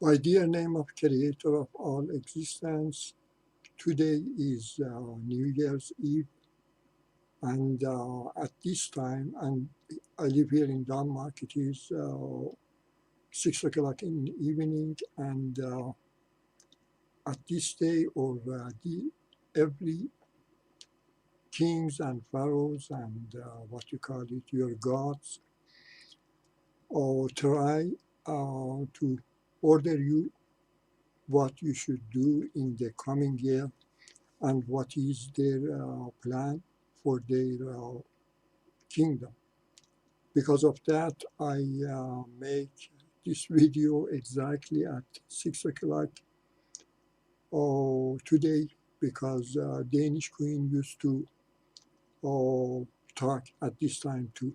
By dear name of Creator of all existence, today is New Year's Eve, and at this time, and I live here in Denmark, it is 6 o'clock in the evening, and at this day, or every kings and pharaohs and what you call it, your gods, or try to order you what you should do in the coming year and what is their plan for their kingdom. Because of that, I make this video exactly at 6 o'clock today, because Danish Queen used to talk at this time too.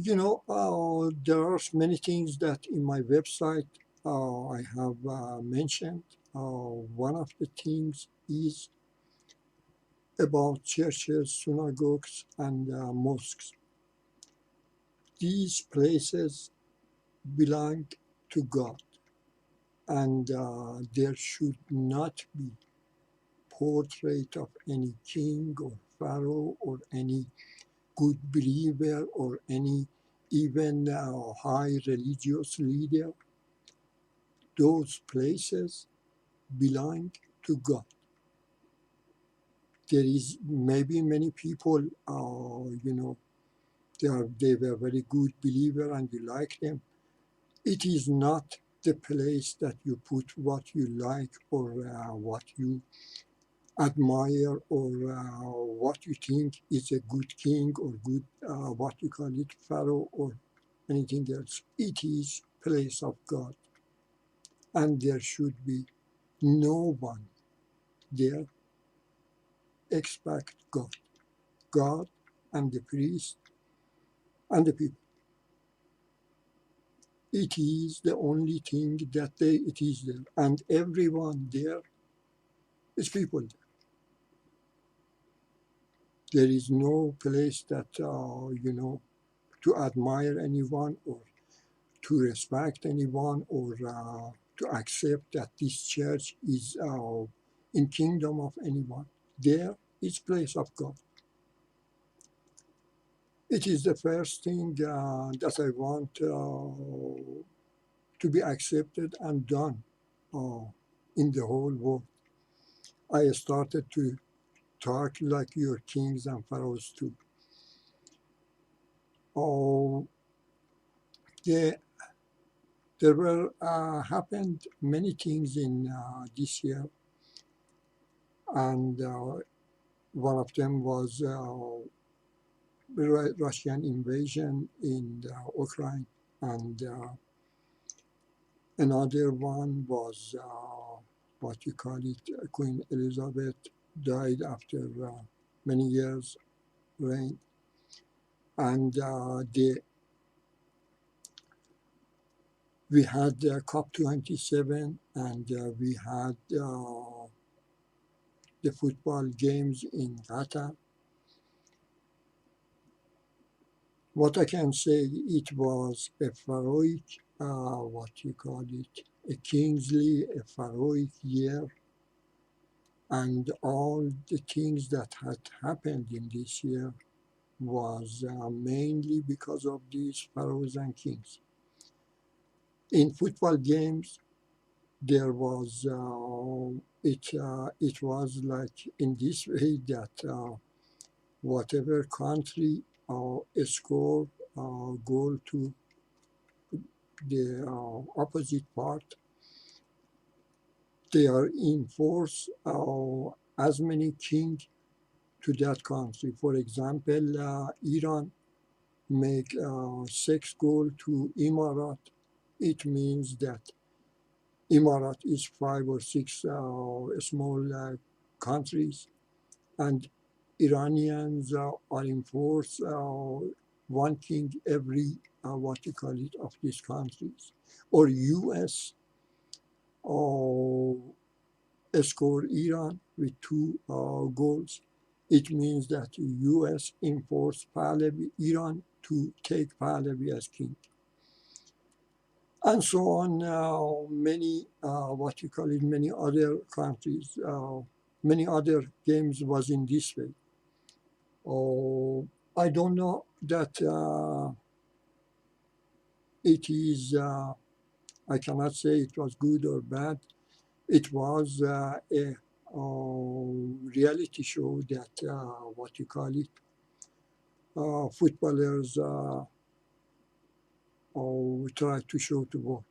There are many things that in my website I have mentioned. One of the things is about churches, synagogues, and mosques. These places belong to God, and there should not be portrait of any king or pharaoh or any good believer or any even high religious leader. Those places belong to God. There is maybe many people, they were very good believer and you like them. It is not the place that you put what you like or what you admire or what you think is a good king or good, what you call it, pharaoh or anything else. It is place of God, and there should be no one there except God. God and the priest and the people. It is the only thing that it is there, and everyone there is people. There is no place that to admire anyone or to respect anyone or to accept that this church is in kingdom of anyone. There is place of God. It is the first thing that I want to be accepted and done in the whole world. I started to talk like your kings and pharaohs too. Oh, there were happened many things in this year, and one of them was Russian invasion in Ukraine, and another one was what you call it, Queen Elizabeth died after many years reign, and we had COP27, and we had the football games in Qatar. What I can say, it was a pharaohic, what you call it, a kingly, a pharaohic year, and all the things that had happened in this year was mainly because of these pharaohs and kings. In football games, there was it was like in this way that whatever country score goal to the opposite part, they are in force as many king to that country. For example, Iran make 6 goal to Emirat. It means that Emirat is 5 or 6 small countries, and Iranians are in force one king every what you call it of these countries. Or U.S. Score Iran with 2 goals. It means that U.S. enforced Pahlavi Iran to take Pahlavi as king. and so on. Many, what you call it, many other countries, many other games was in this way. Oh, I don't know that it is, I cannot say it was good or bad. It was a reality show that, what you call it, footballers try to show to world.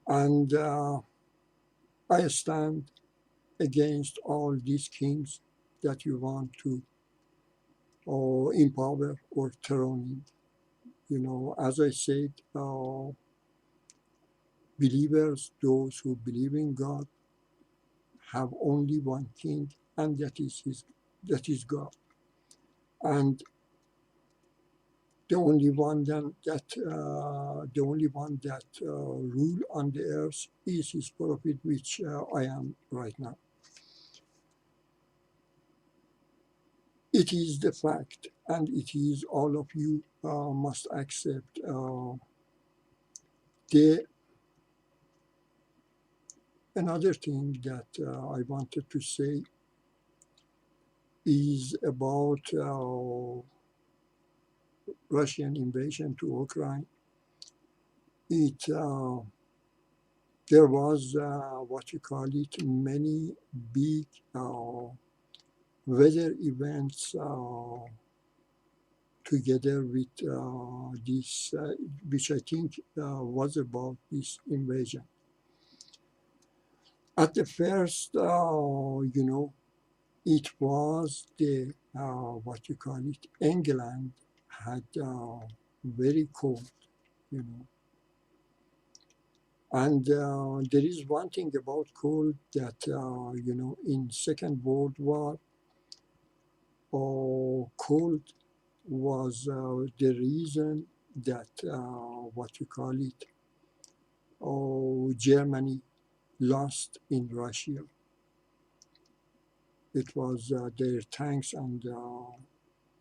And I stand against all these kings that you want to empower or thrown in. As I said, believers, those who believe in God, have only one king, and that is God. And the only one that rule on the earth is his prophet, which I am right now. It is the fact, and it is all of you must accept. The Another thing that I wanted to say is about Russian invasion to Ukraine. It There was what you call it, many big weather events together with this, which I think was about this invasion. At the first, it was the what you call it, England had very cold, you know. And there is one thing about cold that, in Second World War, cold was the reason that, what you call it, Germany lost in Russia. It was their tanks and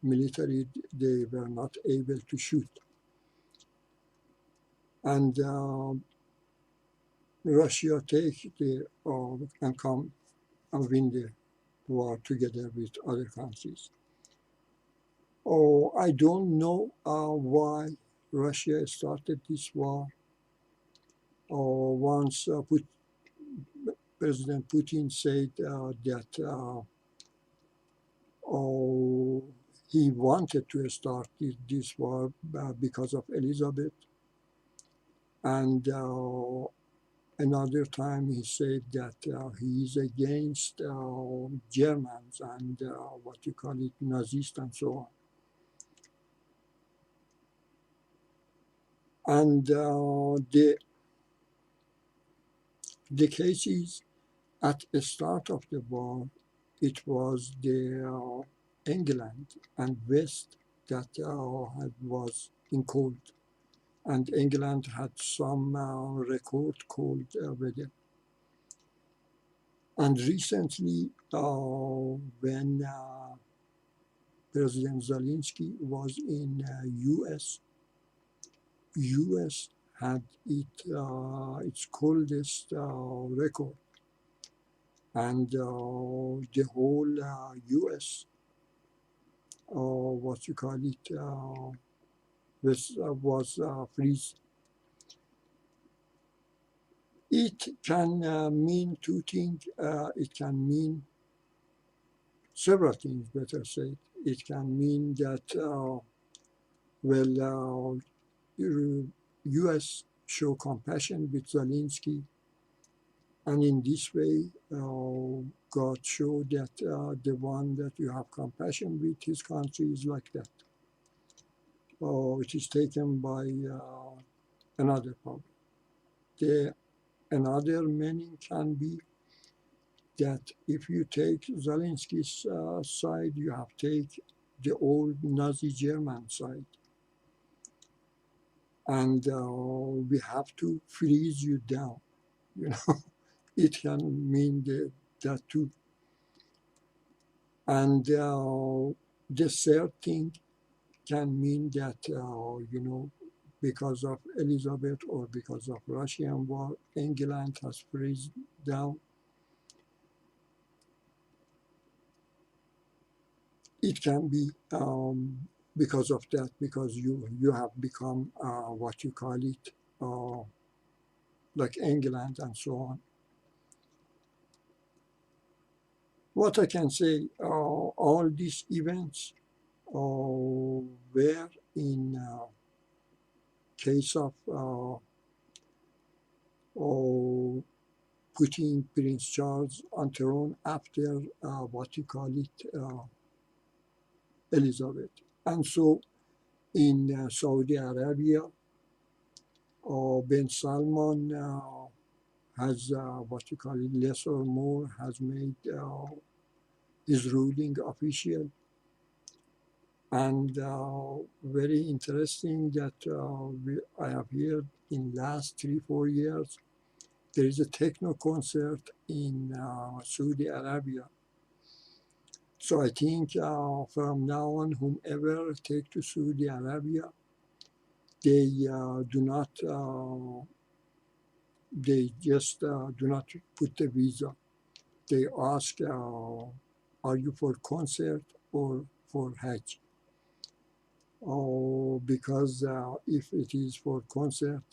military, they were not able to shoot. And Russia take and come and win the war together with other countries. I don't know why Russia started this war. Once President Putin said that he wanted to start this war because of Elizabeth. And another time he said that he is against Germans and what you call it, Nazis and so on. And the cases at the start of the war, it was the England and West that was in cold. And England had some record cold weather. And recently, when President Zelensky was in US had its coldest record, and the whole US, what you call it, was freeze. It can mean two things. It can mean several things, better said. It can mean that, U.S. show compassion with Zelensky, and in this way, God showed that the one that you have compassion with, his country is like that. It is taken by another problem. Another meaning can be that if you take Zelensky's side, you have take the old Nazi German side. And we have to freeze you down. It can mean that too. And the third thing can mean that, because of Elizabeth or because of Russian war, England has freezed down. It can be because of that, because you have become what you call it, like England and so on. What I can say, all these events were in case of putting Prince Charles on throne after what you call it, Elizabeth. And so in Saudi Arabia, Ben Salman has what you call it, less or more, has made his ruling official. And very interesting that I have heard in last 3-4 years, there is a techno concert in Saudi Arabia. So I think from now on, whomever take to Saudi Arabia, they do not, they just do not put the visa. They ask, are you for concert or for Hajj? Because if it is for concert,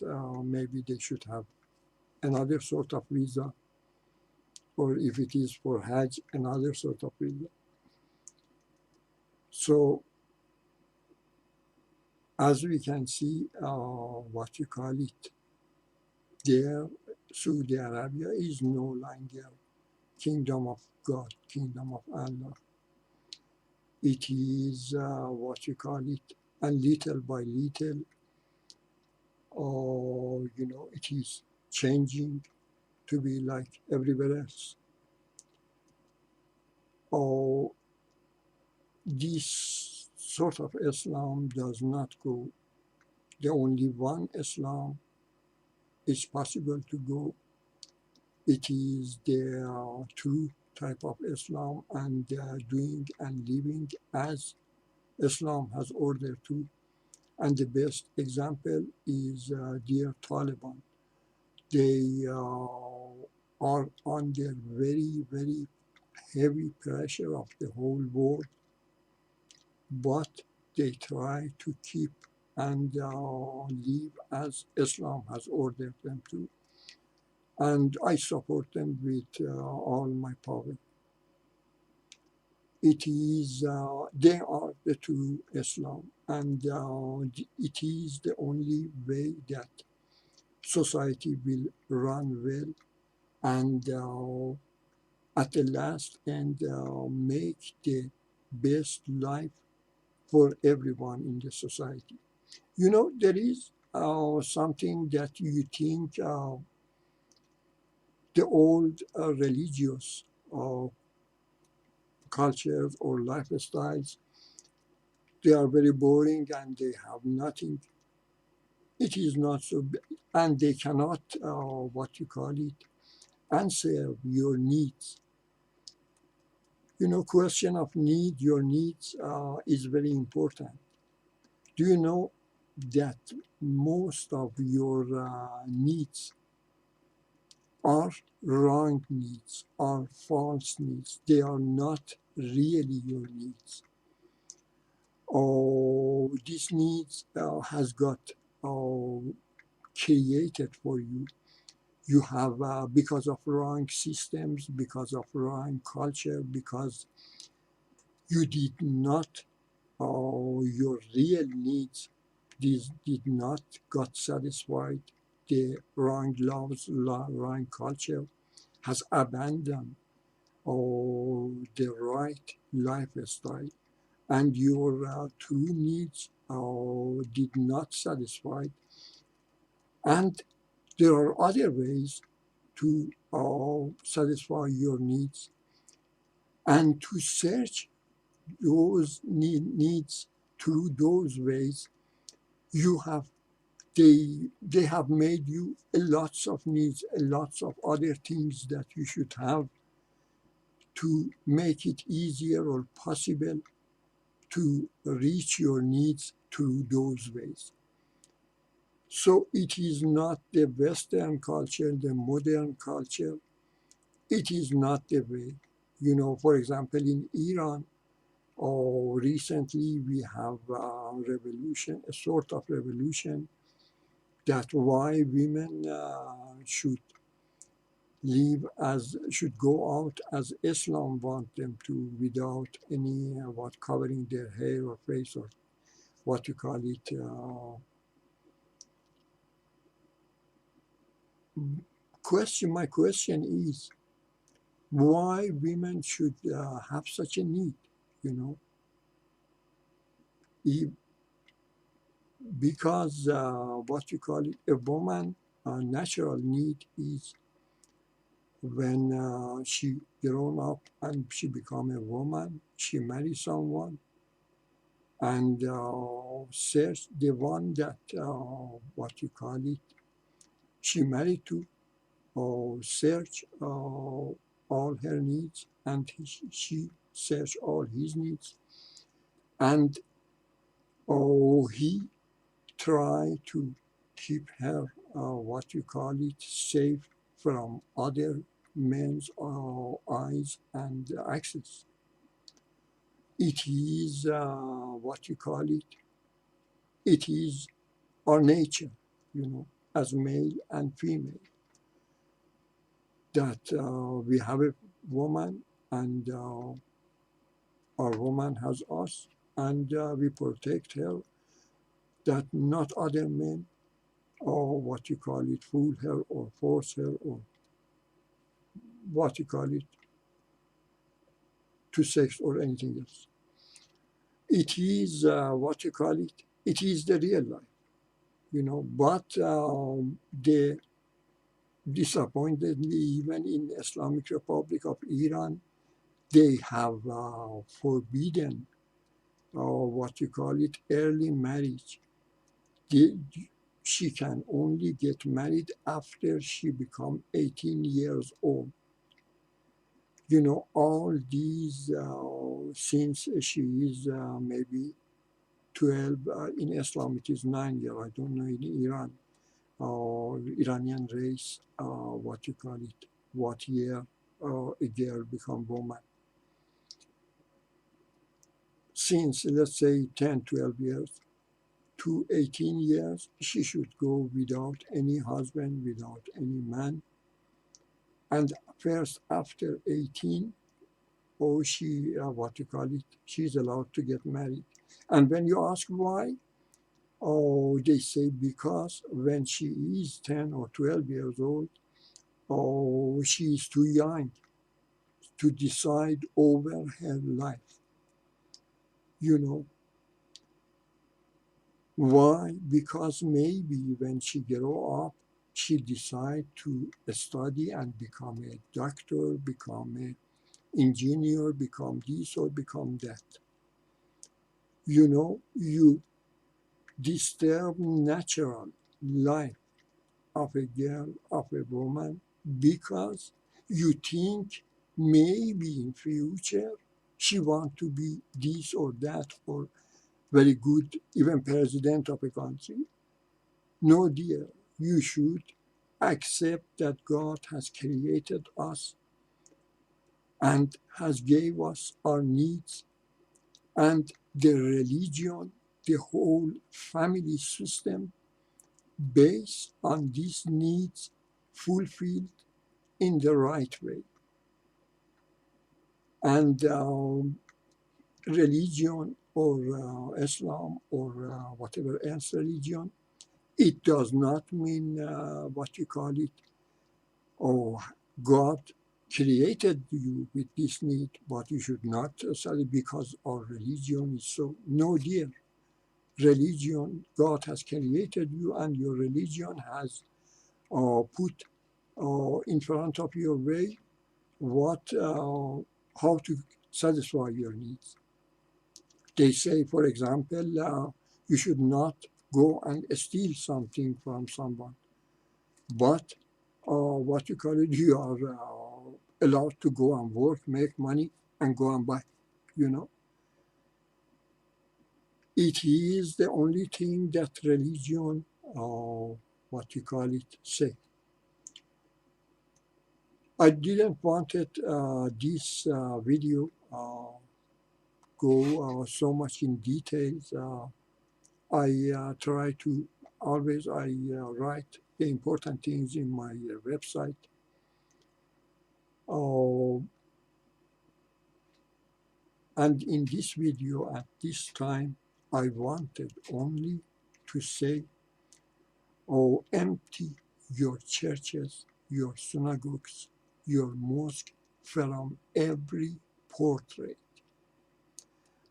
maybe they should have another sort of visa, or if it is for Hajj, another sort of visa. So as we can see, what you call it, there, Saudi Arabia is no longer kingdom of God, kingdom of Allah. It is what you call it, and little by little, it is changing to be like everywhere else. This sort of Islam does not go. The only one Islam is possible to go. It is the true type of Islam, and doing and living as Islam has ordered to. And the best example is dear Taliban. They are under very, very heavy pressure of the whole world, but they try to keep and live as Islam has ordered them to. And I support them with all my power. It is, they are the true Islam, and it is the only way that society will run well, and at the last end make the best life for everyone in the society. There is something that you think the old religious cultures or lifestyles, they are very boring and they have nothing. It is not so, and they cannot, what you call it, answer your needs. Question of need, your needs is very important. Do you know that most of your needs are wrong needs, are false needs? They are not really your needs. These needs has got created for you. You have, because of wrong systems, because of wrong culture, because you did not, your real needs did not got satisfied. The wrong laws, wrong culture has abandoned the right lifestyle, and your true needs did not satisfy. And there are other ways to satisfy your needs, and to search those needs through those ways. You have they have made you lots of needs, lots of other things that you should have to make it easier or possible to reach your needs through those ways. So it is not the Western culture, the modern culture. It is not the way. For example, in Iran, or recently we have a revolution, a sort of revolution, that why women should go out as Islam want them to, without any what covering their hair or face, or what you call it. My question is, why women should have such a need, you know, E- because what you call it, a woman natural need is when she grown up and she become a woman, she marry someone, and search the one that what you call it, she married to, or search all her needs, and she search all his needs, and he try to keep her what you call it, safe from other men's eyes and access. It is what you call it. It is our nature, as male and female, that we have a woman, and our woman has us, and we protect her, that not other men, or what you call it, fool her or force her, or what you call it, to sex or anything else. It is what you call it. It is the real life, But the disappointedly, even in the Islamic Republic of Iran, they have forbidden what you call it, early marriage. The, she can only get married after she become 18 years old. All these, since she is maybe 12, in Islam it is 9 years, I don't know in Iran, or Iranian race, what you call it, what year a girl become woman. Since, let's say, 10, 12 years to 18 years, she should go without any husband, without any man. And first after 18, she, what you call it, she's allowed to get married. And when you ask why, they say because when she is 10 or 12 years old, she is too young to decide over her life. Why? Because maybe when she grow up, she decide to study and become a doctor, become an engineer, become this or become that. You disturb natural life of a girl, of a woman, because you think maybe in future she want to be this or that, or very good, even president of a country. No, dear, you should accept that God has created us and has gave us our needs, and the religion, the whole family system based on these needs fulfilled in the right way. And religion, or Islam, or whatever else religion, it does not mean what you call it, oh, God created you with this need, but you should not study because our religion is so. No, dear. Religion, God has created you, and your religion has put in front of your way how to satisfy your needs. They say, for example, you should not go and steal something from someone, but what you call it, you are allowed to go and work, make money, and go and buy. You know, it is the only thing that religion what you call it, say. I didn't wanted this video go so much in details. I try to always write the important things in my website. And in this video at this time, I wanted only to say, oh, empty your churches, your synagogues, your mosque from every portrait.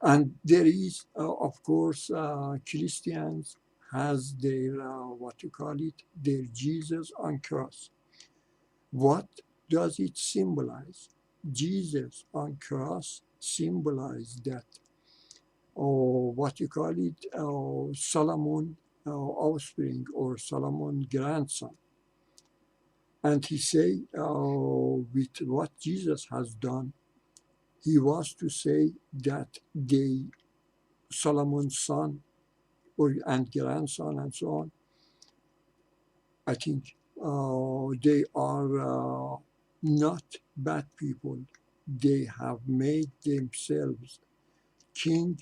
And there is, of course, Christians has their, what you call it, their Jesus on cross. What does it symbolize? Jesus on cross symbolized that, or what you call it, Solomon offspring or Solomon grandson. And he say, with what Jesus has done, he was to say that they, Solomon's son or and grandson and so on, I think they are not bad people. They have made themselves king,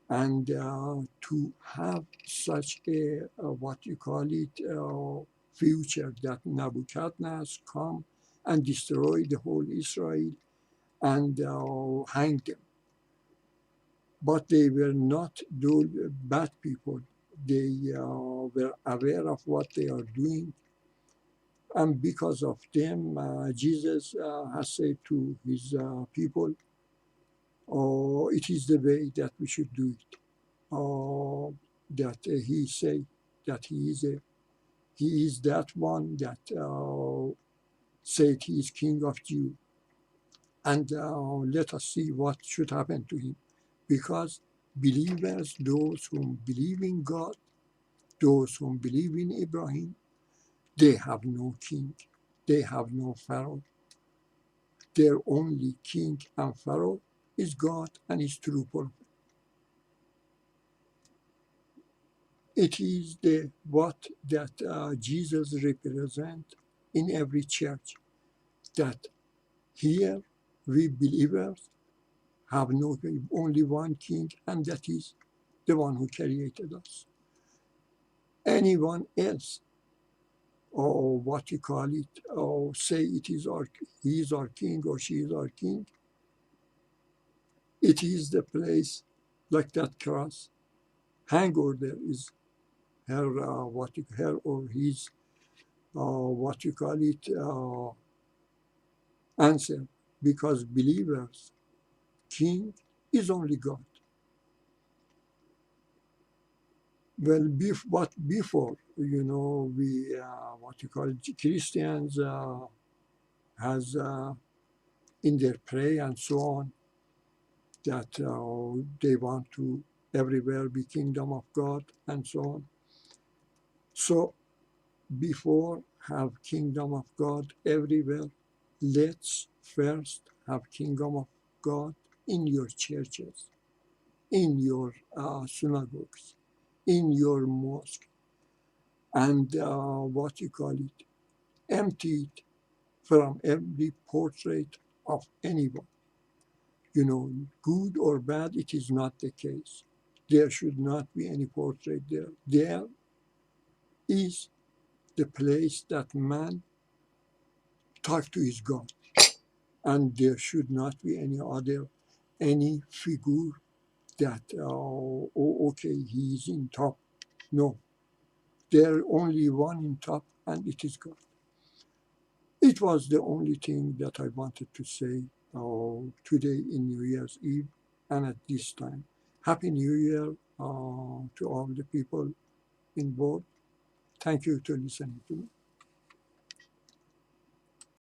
and to have such a what you call it future that Nebuchadnezzar come and destroy the whole Israel and hang them. But they were not those bad people. They were aware of what they are doing. And because of them, Jesus has said to his people, oh, it is the way that we should do it. That he say that he is that one that said he is King of Jews. And let us see what should happen to him. Because believers, those who believe in God, those who believe in Abraham, they have no king, they have no pharaoh. Their only king and pharaoh is God and his true prophet. It is the what that Jesus represents in every church, that here we believers have no only one king, and that is the one who created us. Anyone else, or what you call it, or say it is he is our king or she is our king, it is the place like that cross. Hang order is her her or his what you call it answer, because believers king is only God. Well, but before, we what you call it, Christians has in their prayer and so on, that they want to everywhere be kingdom of God and so on. So before have kingdom of God everywhere, let's first have kingdom of God in your churches, in your synagogues, in your mosque, and what you call it, empty it from every portrait of anyone. Good or bad, it is not the case. There should not be any portrait there. There is the place that man talk to his God. And there should not be any figure that, okay, he is in top. No, there only one in top, and it is God. It was the only thing that I wanted to say today in New Year's Eve and at this time. Happy New Year to all the people involved. Thank you for listening to me.